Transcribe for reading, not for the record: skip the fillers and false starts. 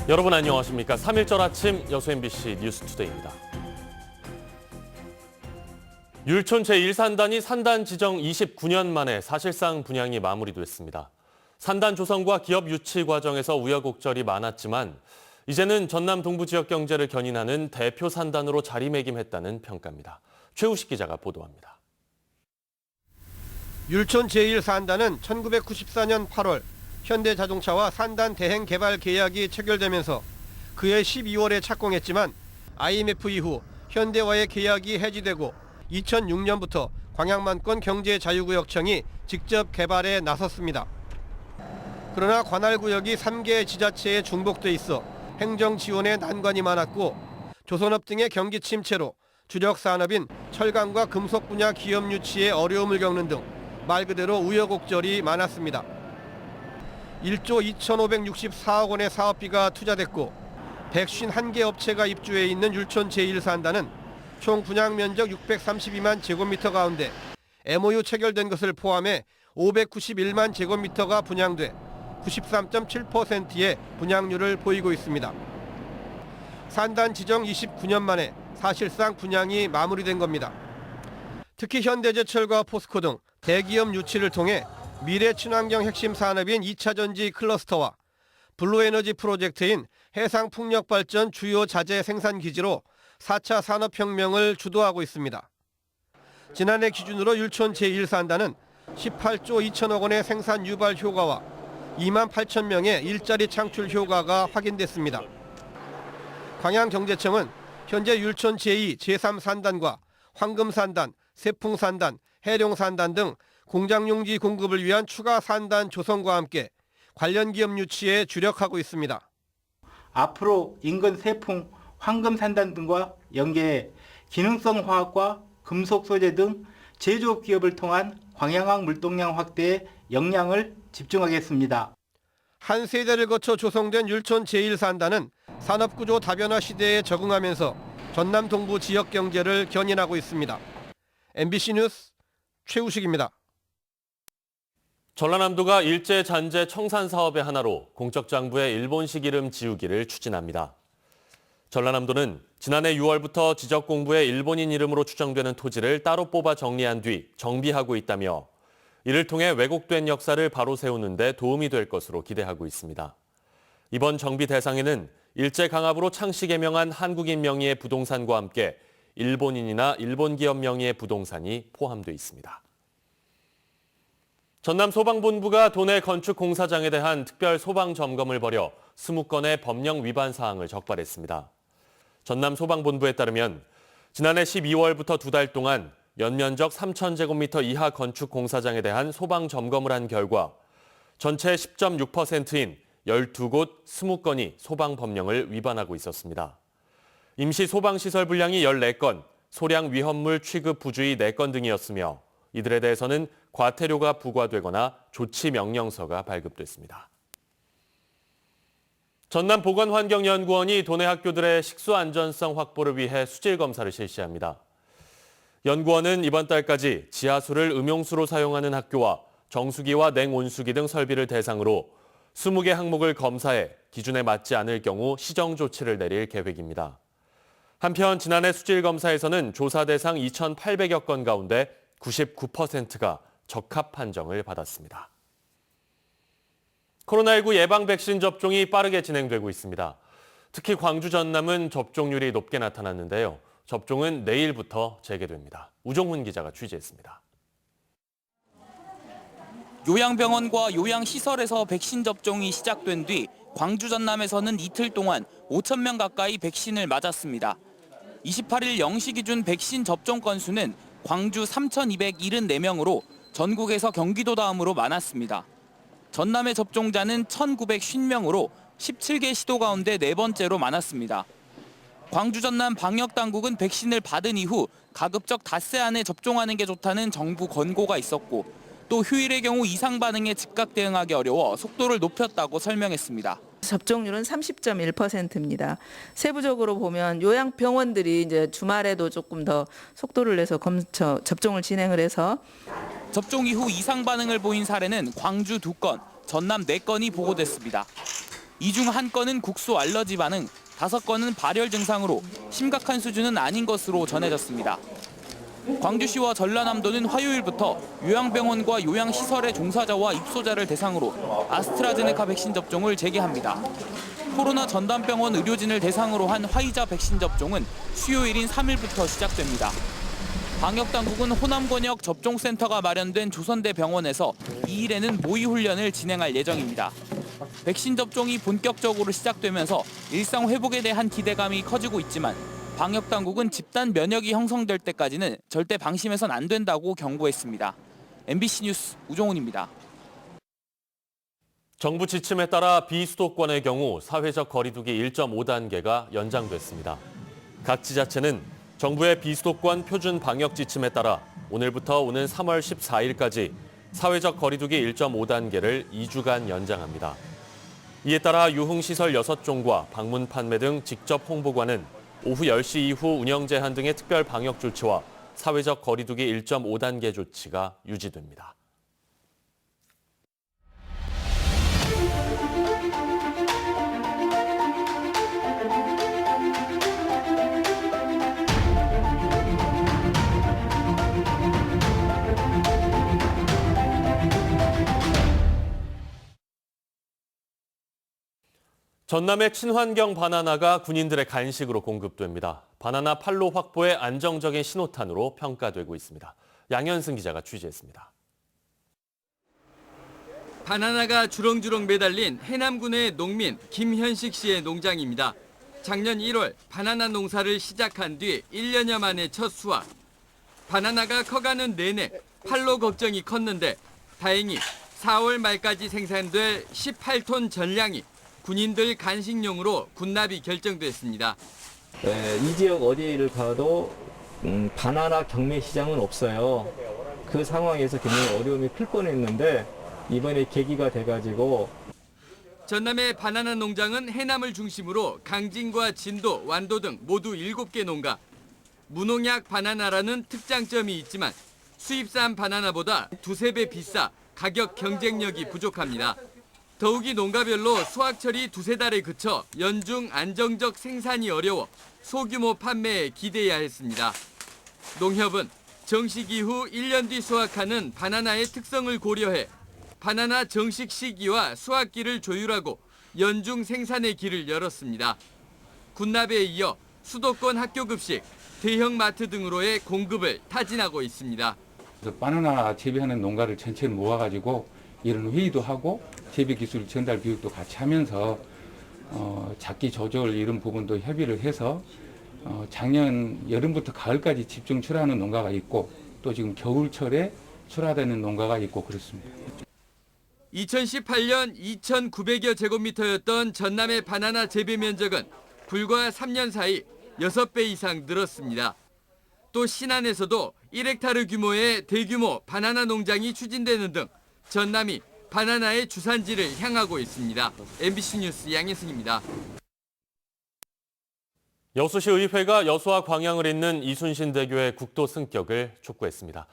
여러분 안녕하십니까? 3.1절 아침 여수 MBC 뉴스투데이입니다. 율촌 제1산단이 산단 지정 29년 만에 사실상 분양이 마무리됐습니다. 산단 조성과 기업 유치 과정에서 우여곡절이 많았지만 이제는 전남 동부 지역 경제를 견인하는 대표 산단으로 자리매김했다는 평가입니다. 최우식 기자가 보도합니다. 율촌 제1산단은 1994년 8월 현대자동차와 산단 대행 개발 계약이 체결되면서 그해 12월에 착공했지만 IMF 이후 현대와의 계약이 해지되고 2006년부터 광양만권 경제자유구역청이 직접 개발에 나섰습니다. 그러나 관할구역이 3개 지자체에 중복돼 있어 행정 지원에 난관이 많았고 조선업 등의 경기 침체로 주력 산업인 철강과 금속 분야 기업 유치에 어려움을 겪는 등 말 그대로 우여곡절이 많았습니다. 1조 2,564억 원의 사업비가 투자됐고 151개 업체가 입주해 있는 율촌 제1산단은 총 분양 면적 632만 제곱미터 가운데 MOU 체결된 것을 포함해 591만 제곱미터가 분양돼 93.7%의 분양률을 보이고 있습니다. 산단 지정 29년 만에 사실상 분양이 마무리된 겁니다. 특히 현대제철과 포스코 등 대기업 유치를 통해 미래 친환경 핵심 산업인 2차전지 클러스터와 블루에너지 프로젝트인 해상풍력발전 주요 자재 생산 기지로 4차 산업혁명을 주도하고 있습니다. 지난해 기준으로 율촌 제1산단은 18조 2천억 원의 생산 유발 효과와 2만 8천 명의 일자리 창출 효과가 확인됐습니다. 광양경제청은 현재 율촌 제2, 제3산단과 황금산단, 세풍산단, 해룡산단 등 공장용지 공급을 위한 추가 산단 조성과 함께 관련 기업 유치에 주력하고 있습니다. 앞으로 인근 세풍, 황금산단 등과 연계해 기능성 화학과 금속 소재 등 제조업 기업을 통한 광양항 물동량 확대에 역량을 집중하겠습니다. 한 세대를 거쳐 조성된 율촌 제1산단은 산업구조 다변화 시대에 적응하면서 전남 동부 지역 경제를 견인하고 있습니다. MBC 뉴스 최우식입니다. 전라남도가 일제 잔재 청산 사업의 하나로 공적 장부의 일본식 이름 지우기를 추진합니다. 전라남도는 지난해 6월부터 지적 공부에 일본인 이름으로 추정되는 토지를 따로 뽑아 정리한 뒤 정비하고 있다며 이를 통해 왜곡된 역사를 바로 세우는 데 도움이 될 것으로 기대하고 있습니다. 이번 정비 대상에는 일제 강압으로 창씨 개명한 한국인 명의의 부동산과 함께 일본인이나 일본 기업 명의의 부동산이 포함돼 있습니다. 전남 소방본부가 도내 건축 공사장에 대한 특별 소방 점검을 벌여 20건의 법령 위반 사항을 적발했습니다. 전남 소방본부에 따르면 지난해 12월부터 2달 동안 연면적 3,000제곱미터 이하 건축 공사장에 대한 소방 점검을 한 결과 전체 10.6%인 12곳 20건이 소방 법령을 위반하고 있었습니다. 임시 소방시설 불량이 14건, 소량 위험물 취급 부주의 4건 등이었으며 이들에 대해서는 과태료가 부과되거나 조치 명령서가 발급됐습니다. 전남보건환경연구원이 도내 학교들의 식수 안전성 확보를 위해 수질 검사를 실시합니다. 연구원은 이번 달까지 지하수를 음용수로 사용하는 학교와 정수기와 냉온수기 등 설비를 대상으로 20개 항목을 검사해 기준에 맞지 않을 경우 시정 조치를 내릴 계획입니다. 한편 지난해 수질 검사에서는 조사 대상 2,800여 건 가운데 99%가 적합 판정을 받았습니다. 코로나19 예방 백신 접종이 빠르게 진행되고 있습니다. 특히 광주 전남은 접종률이 높게 나타났는데요. 접종은 내일부터 재개됩니다. 우종훈 기자가 취재했습니다. 요양병원과 요양시설에서 백신 접종이 시작된 뒤 광주 전남에서는 이틀 동안 5천 명 가까이 백신을 맞았습니다. 28일 0시 기준 백신 접종 건수는 광주 3,274명으로 전국에서 경기도 다음으로 많았습니다. 전남의 접종자는 1,950명으로 17개 시도 가운데 네 번째로 많았습니다. 광주 전남 방역당국은 백신을 받은 이후 가급적 닷새 안에 접종하는 게 좋다는 정부 권고가 있었고 또 휴일의 경우 이상 반응에 즉각 대응하기 어려워 속도를 높였다고 설명했습니다. 접종률은 30.1%입니다. 세부적으로 보면 요양병원들이 이제 주말에도 조금 더 속도를 내서 접종을 진행을 해서 접종 이후 이상 반응을 보인 사례는 광주 2건, 전남 4건이 보고됐습니다. 이 중 한 건은 국소 알러지 반응, 5건은 발열 증상으로 심각한 수준은 아닌 것으로 전해졌습니다. 광주시와 전라남도는 화요일부터 요양병원과 요양시설의 종사자와 입소자를 대상으로 아스트라제네카 백신 접종을 재개합니다. 코로나 전담병원 의료진을 대상으로 한 화이자 백신 접종은 수요일인 3일부터 시작됩니다. 방역당국은 호남권역 접종센터가 마련된 조선대 병원에서 2일에는 모의훈련을 진행할 예정입니다. 백신 접종이 본격적으로 시작되면서 일상 회복에 대한 기대감이 커지고 있지만 방역당국은 집단 면역이 형성될 때까지는 절대 방심해선 안 된다고 경고했습니다. MBC 뉴스 우종훈입니다. 정부 지침에 따라 비수도권의 경우 사회적 거리두기 1.5단계가 연장됐습니다. 각 지자체는 정부의 비수도권 표준 방역 지침에 따라 오늘부터 오는 3월 14일까지 사회적 거리두기 1.5단계를 2주간 연장합니다. 이에 따라 유흥시설 6종과 방문 판매 등 직접 홍보관은 오후 10시 이후 운영 제한 등의 특별 방역 조치와 사회적 거리두기 1.5단계 조치가 유지됩니다. 전남의 친환경 바나나가 군인들의 간식으로 공급됩니다. 바나나 판로 확보의 안정적인 신호탄으로 평가되고 있습니다. 양현승 기자가 취재했습니다. 바나나가 주렁주렁 매달린 해남군의 농민 김현식 씨의 농장입니다. 작년 1월 바나나 농사를 시작한 뒤 1년여 만에 첫 수확. 바나나가 커가는 내내 판로 걱정이 컸는데 다행히 4월 말까지 생산될 18톤 전량이 군인들 간식용으로 군납이 결정됐습니다. 이 지역 어디를 가도 바나나 경매 시장은 없어요. 그 상황에서 굉장히 어려움이 클 뻔했는데 이번에 계기가 돼가지고 전남의 바나나 농장은 해남을 중심으로 강진과 진도, 완도 등 모두 7개 농가. 무농약 바나나라는 특장점이 있지만 수입산 바나나보다 2~3배 비싸 가격 경쟁력이 부족합니다. 더욱이 농가별로 수확철이 2~3달에 그쳐 연중 안정적 생산이 어려워 소규모 판매에 기대해야 했습니다. 농협은 정식 이후 1년 뒤 수확하는 바나나의 특성을 고려해 바나나 정식 시기와 수확기를 조율하고 연중 생산의 길을 열었습니다. 군납에 이어 수도권 학교급식, 대형마트 등으로의 공급을 타진하고 있습니다. 바나나 재배하는 농가를 전체를 모아가지고 이런 회의도 하고 재배 기술 전달 교육도 같이 하면서 작기 조절 이런 부분도 협의를 해서 작년 여름부터 가을까지 집중 출하하는 농가가 있고 또 지금 겨울철에 출하되는 농가가 있고 그렇습니다. 2018년 2,900여 제곱미터였던 전남의 바나나 재배 면적은 불과 3년 사이 6배 이상 늘었습니다. 또 신안에서도 1헥타르 규모의 대규모 바나나 농장이 추진되는 등 전남이 바나나의 주산지를 향하고 있습니다. MBC 뉴스 양혜승입니다. 여수시 의회가 여수와 광양을 잇는 이순신 대교의 국도 승격을 촉구했습니다.